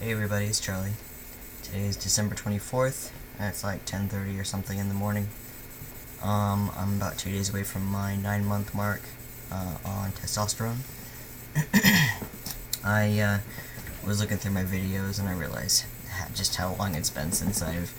Hey everybody, it's Charlie. Today is December 24th, and it's like 10:30 or something in the morning. I'm about 2 days away from my 9-month mark on testosterone. I was looking through my videos and I realized just how long it's been since I've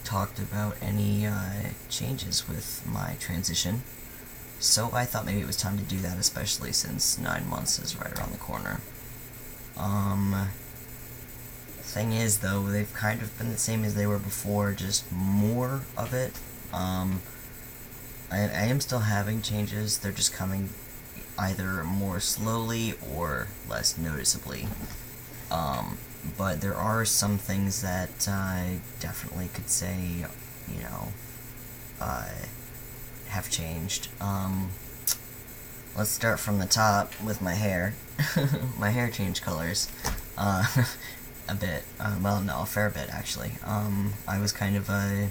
talked about any changes with my transition. So I thought maybe it was time to do that, especially since 9 months is right around the corner. Thing is, though, they've kind of been the same as they were before, just more of it. I am still having changes, they're just coming either more slowly or less noticeably. But there are some things that I definitely could say, have changed. Let's start from the top with my hair. My hair changed colors. A bit. Well, no, a fair bit, actually. I was kind of a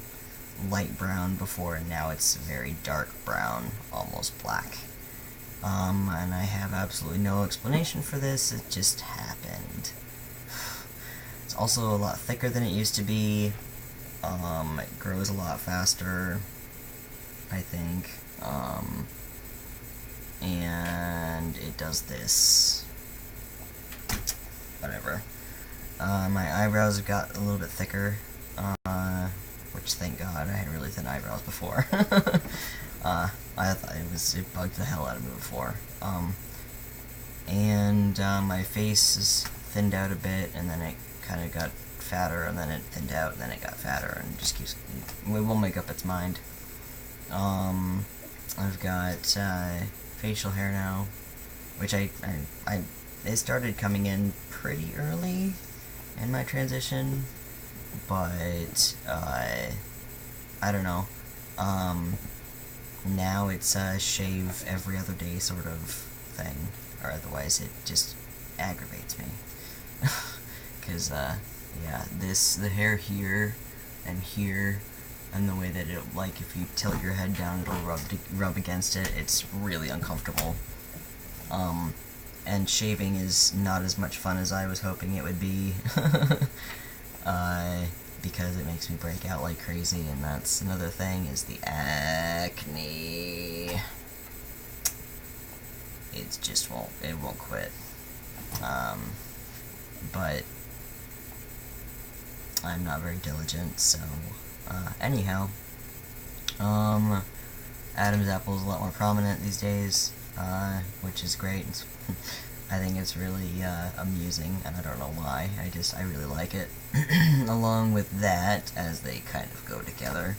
light brown before, and now it's very dark brown, almost black. And I have absolutely no explanation for this, it just happened. It's also a lot thicker than it used to be. It grows a lot faster, I think. And it does this. Whatever. My eyebrows have got a little bit thicker, which, thank God, I had really thin eyebrows before. I thought it bugged the hell out of me before. And my face is thinned out a bit, and then it kind of got fatter, and then it thinned out, and then it got fatter, and it just keeps, it won't make up its mind. I've got facial hair now, which it started coming in pretty early in my transition, but I don't know. Now it's a shave every other day sort of thing, or otherwise it just aggravates me. Cause the hair here and here, and the way that it, like, if you tilt your head down, it'll rub against it. It's really uncomfortable. And shaving is not as much fun as I was hoping it would be. Because it makes me break out like crazy, and that's another thing, is the acne. It just won't quit. But I'm not very diligent, so, anyhow. Adam's apple is a lot more prominent these days, which is great. I think it's really amusing, and I don't know why. I really like it. Along with that, as they kind of go together,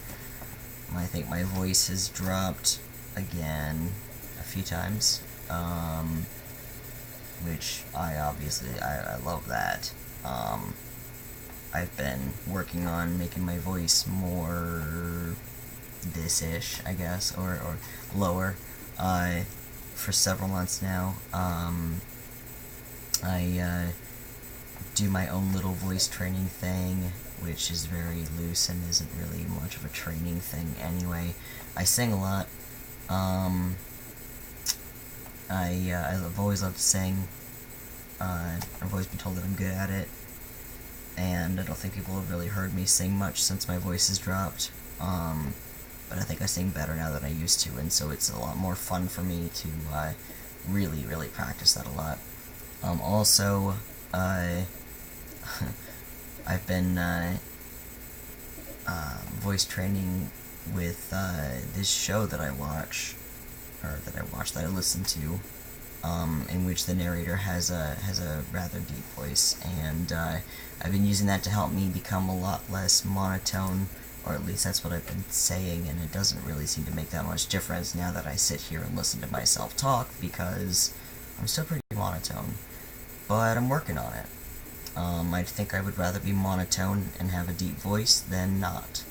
I think my voice has dropped again a few times, which I love that. I've been working on making my voice more this-ish, I guess, or lower, for several months now. I do my own little voice training thing, which is very loose and isn't really much of a training thing anyway. I sing a lot. I've always loved to sing. I've always been told that I'm good at it, and I don't think people have really heard me sing much since my voice has dropped. But I think I sing better now than I used to, and so it's a lot more fun for me to really, really practice that a lot. Also, I've been voice training with this show that I watch, that I listen to, in which the narrator has a rather deep voice, and I've been using that to help me become a lot less monotone, or at least that's what I've been saying, and it doesn't really seem to make that much difference now that I sit here and listen to myself talk, because I'm still pretty monotone, but I'm working on it. I think I would rather be monotone and have a deep voice than not.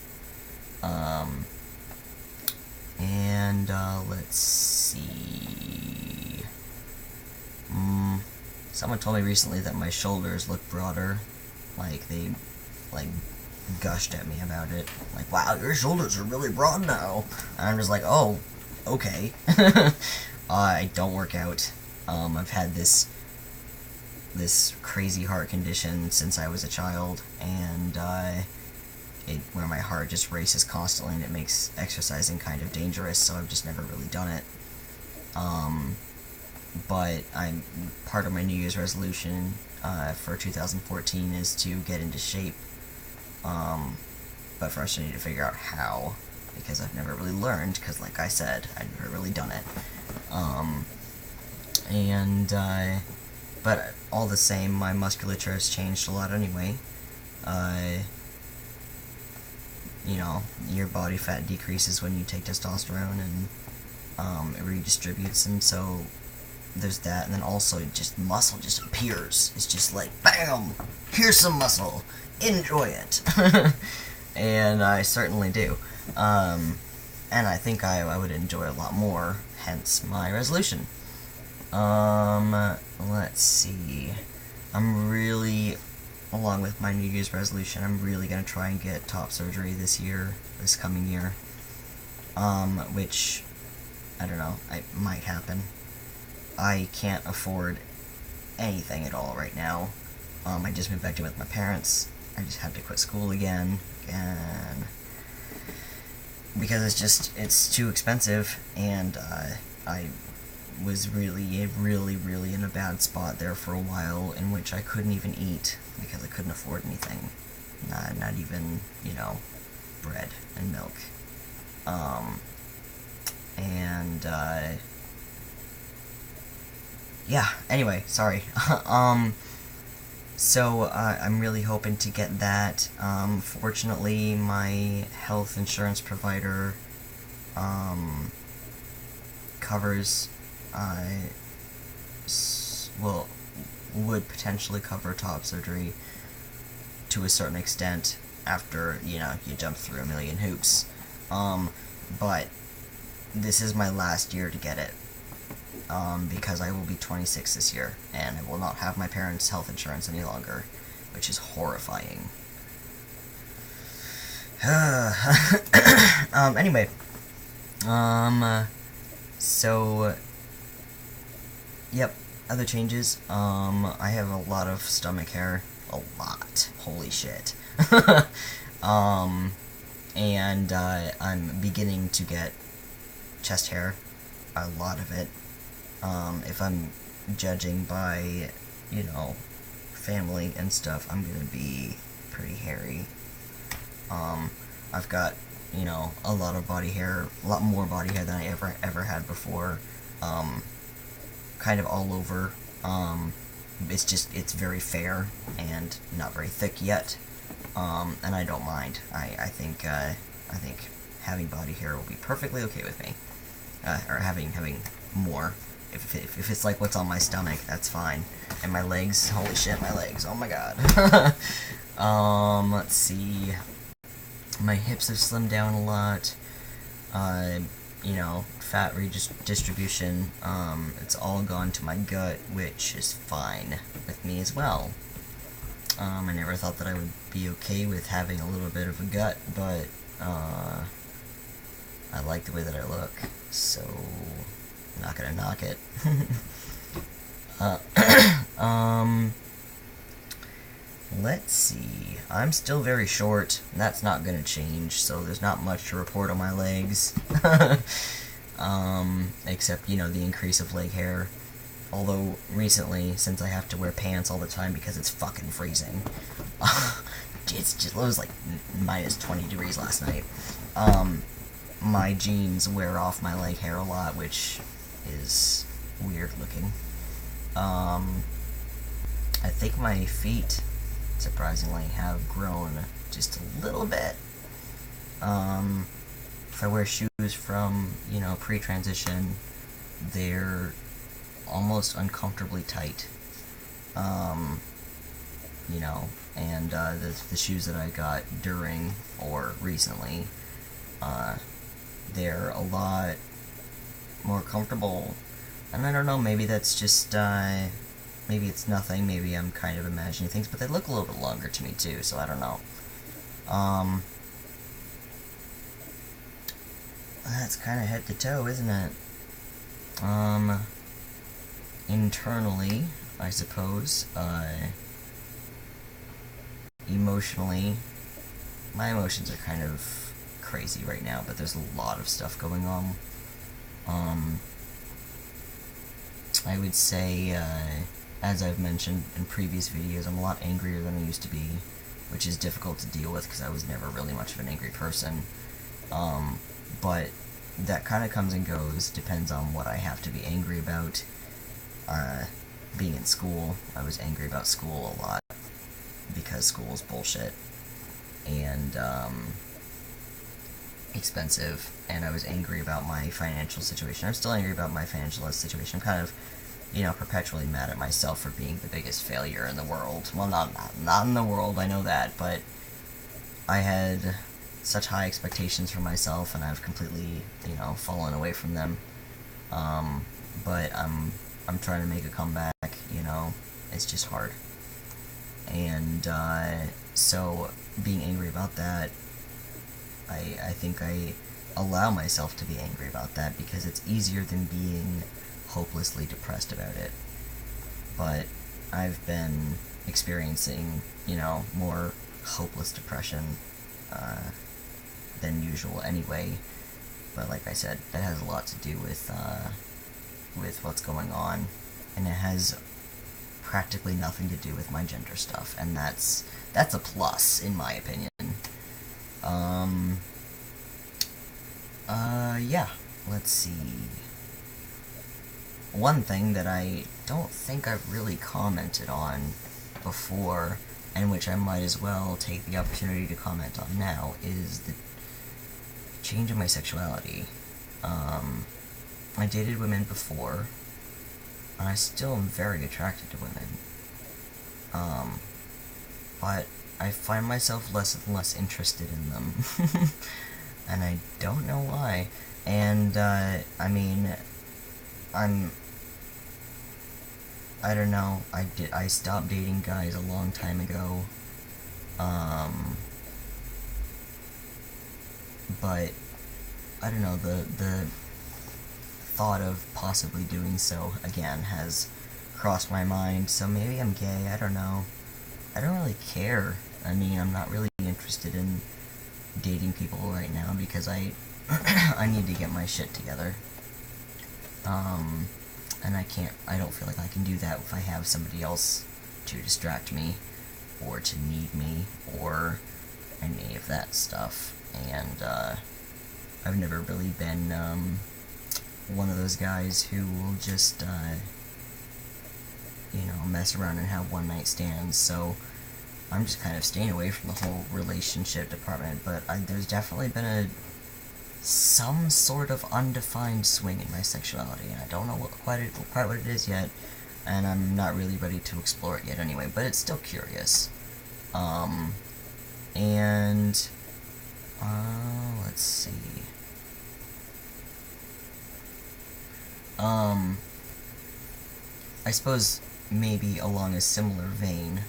Let's see. Someone told me recently that my shoulders look broader, they gushed at me about it. Like, wow, your shoulders are really broad now. And I'm just like, oh, okay. I don't work out. I've had this this crazy heart condition since I was a child, and where my heart just races constantly, and it makes exercising kind of dangerous, so I've just never really done it. But part of my New Year's resolution for 2014 is to get into shape. But first I need to figure out how, because I've never really learned, because like I said, I've never really done it. But all the same, my musculature has changed a lot anyway. You know, your body fat decreases when you take testosterone, and it redistributes, and so there's that, and then also just muscle just appears. It's just like, BAM! Here's some muscle! Enjoy it! And I certainly do. And I think I would enjoy a lot more, hence my resolution. Let's see. I'm really, along with my New Year's resolution, I'm really gonna try and get top surgery this coming year. Which, I don't know, it might happen. I can't afford anything at all right now. I just moved back in with my parents. I just had to quit school again, and because it's too expensive, and I was really in a bad spot there for a while, in which I couldn't even eat because I couldn't afford anything, not even, you know, bread and milk. Yeah, anyway, sorry. So I'm really hoping to get that. Fortunately, my health insurance provider covers, would potentially cover top surgery to a certain extent after, you know, you jump through a million hoops. But this is my last year to get it. Because I will be 26 this year, and I will not have my parents' health insurance any longer, which is horrifying. Anyway, so, yep, other changes. I have a lot of stomach hair. A lot. Holy shit. And I'm beginning to get chest hair. A lot of it. If I'm judging by, you know, family and stuff, I'm gonna be pretty hairy. I've got, you know, a lot of body hair, a lot more body hair than I ever had before. Kind of all over. It's very fair and not very thick yet. And I don't mind. I think having body hair will be perfectly okay with me. Or having more. If it's like what's on my stomach, that's fine. And my legs, holy shit, my legs, oh my god. Let's see. My hips have slimmed down a lot. You know, fat redistribution, it's all gone to my gut, which is fine with me as well. I never thought that I would be okay with having a little bit of a gut, but, I like the way that I look, so I'm not gonna knock it. Let's see. I'm still very short, and that's not gonna change, so there's not much to report on my legs. Except, you know, the increase of leg hair. Although, recently, since I have to wear pants all the time because it's fucking freezing, it was like minus 20 degrees last night, my jeans wear off my leg hair a lot, which is weird looking. I think my feet, surprisingly, have grown just a little bit. If I wear shoes from, you know, pre-transition, they're almost uncomfortably tight. You know, and the shoes that I got during or recently, they're a lot more comfortable. And I don't know, maybe that's just, maybe it's nothing, maybe I'm kind of imagining things, but they look a little bit longer to me too, so I don't know. That's kind of head to toe, isn't it? Internally, I suppose. Emotionally, my emotions are kind of crazy right now, but there's a lot of stuff going on. I would say, as I've mentioned in previous videos, I'm a lot angrier than I used to be, which is difficult to deal with because I was never really much of an angry person. But that kind of comes and goes, depends on what I have to be angry about. Being in school, I was angry about school a lot because school is bullshit and expensive, and I was angry about my financial situation. I'm still angry about my financial situation. I'm kind of, perpetually mad at myself for being the biggest failure in the world. Well, not in the world, I know that, but I had such high expectations for myself, and I've completely, fallen away from them. But I'm trying to make a comeback, it's just hard. And, so, being angry about that, I think I allow myself to be angry about that because it's easier than being hopelessly depressed about it. But I've been experiencing, more hopeless depression than usual anyway. But like I said, that has a lot to do with what's going on, and it has practically nothing to do with my gender stuff, and that's a plus in my opinion. Yeah, let's see. One thing that I don't think I've really commented on before, and which I might as well take the opportunity to comment on now, is the change in my sexuality. I dated women before, and I still am very attracted to women. But I find myself less and less interested in them. And I don't know why. And, I don't know, I stopped dating guys a long time ago. But, I don't know, the thought of possibly doing so again has crossed my mind, so maybe I'm gay, I don't know. I don't really care. I'm not really interested in dating people right now because I need to get my shit together. And I don't feel like I can do that if I have somebody else to distract me, or to need me, or any of that stuff. And, I've never really been, one of those guys who will just, mess around and have one-night stands, so I'm just kind of staying away from the whole relationship department, but there's definitely been some sort of undefined swing in my sexuality, and I don't know quite what it is yet, and I'm not really ready to explore it yet anyway, but it's still curious. Let's see. I suppose maybe along a similar vein,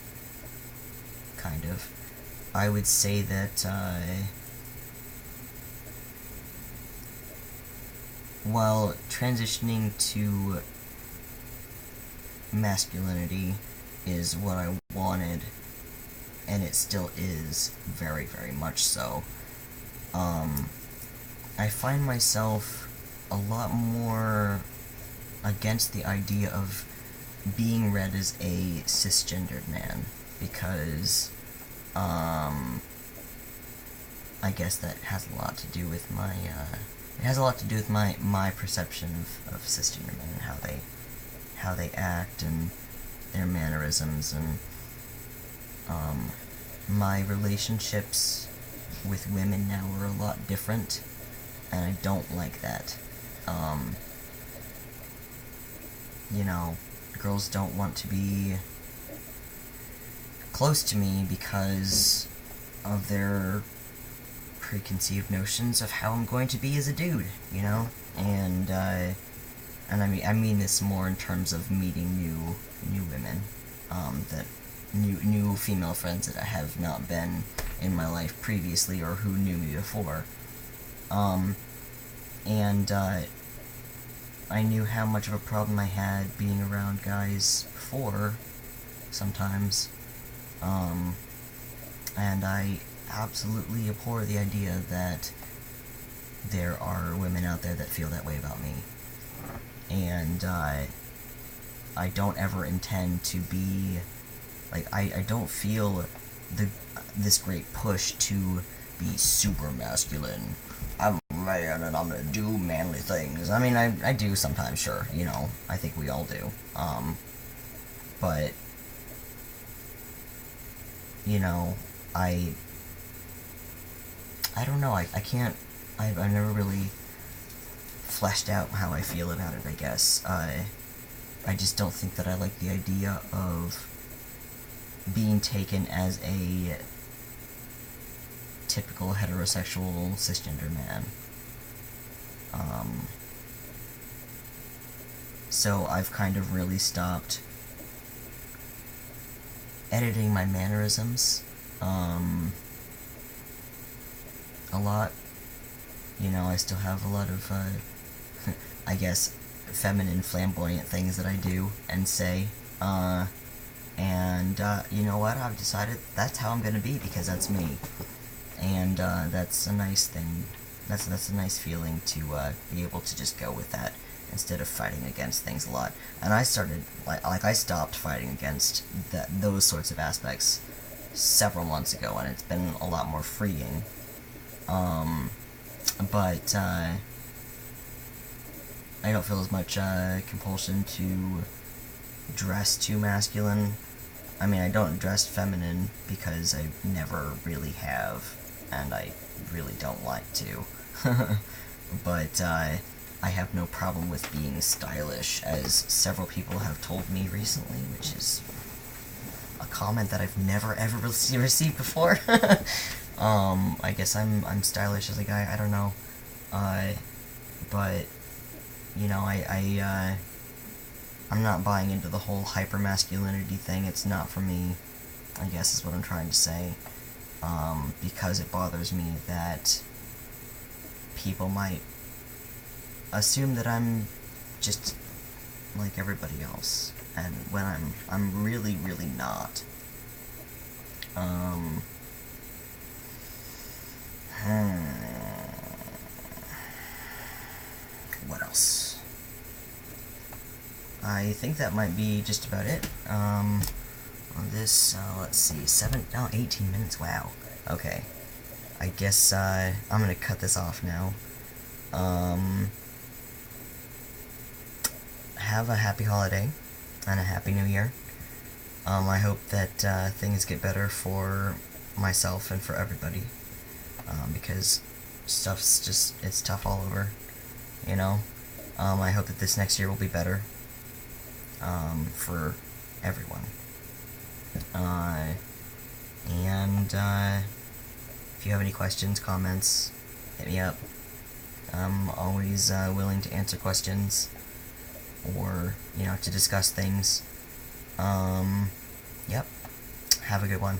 kind of, I would say that, while transitioning to masculinity is what I wanted, and it still is very, very much so, I find myself a lot more against the idea of being read as a cisgendered man, because, I guess that has a lot to do with my, my perception of cisgender men and how they act and their mannerisms, and, my relationships with women now are a lot different, and I don't like that. Girls don't want to be close to me because of their preconceived notions of how I'm going to be as a dude, and I mean this more in terms of meeting new women, that new female friends that have not been in my life previously or who knew me before, I knew how much of a problem I had being around guys before, sometimes, and I absolutely abhor the idea that there are women out there that feel that way about me. And, I don't ever intend to be, like, I don't feel this great push to be super masculine. I'm a man and I'm gonna do manly things. I mean, I do sometimes, sure, you know, I think we all do. But, you know, I don't know, I can't, I've never really fleshed out how I feel about it, I guess. I just don't think that I like the idea of being taken as a typical heterosexual cisgender man. So I've kind of really stopped editing my mannerisms a lot. You know, I still have a lot of, I guess, feminine, flamboyant things that I do and say. And you know what? I've decided that's how I'm gonna be because that's me. And that's a nice thing. That's a nice feeling to be able to just go with that instead of fighting against things a lot. And I started, I stopped fighting against those sorts of aspects several months ago, and it's been a lot more freeing. But I don't feel as much compulsion to dress too masculine. I mean, I don't dress feminine because I never really have, and I really don't like to. But I have no problem with being stylish, as several people have told me recently, which is a comment that I've never ever received before. I guess I'm stylish as a guy, I don't know. But, you know, I'm not buying into the whole hyper-masculinity thing. It's not for me, I guess is what I'm trying to say. Because it bothers me that people might assume that I'm just like everybody else, and when I'm really, really not. What else? I think that might be just about it. On this, let's see, 18 minutes, wow. Okay. I guess, I'm gonna cut this off now. Have a happy holiday, and a happy new year. I hope that, things get better for myself and for everybody. Because stuff's just, it's tough all over, you know? I hope that this next year will be better, for everyone. And, if you have any questions, comments, hit me up. I'm always, willing to answer questions, or, you know, to discuss things. Yep. Have a good one.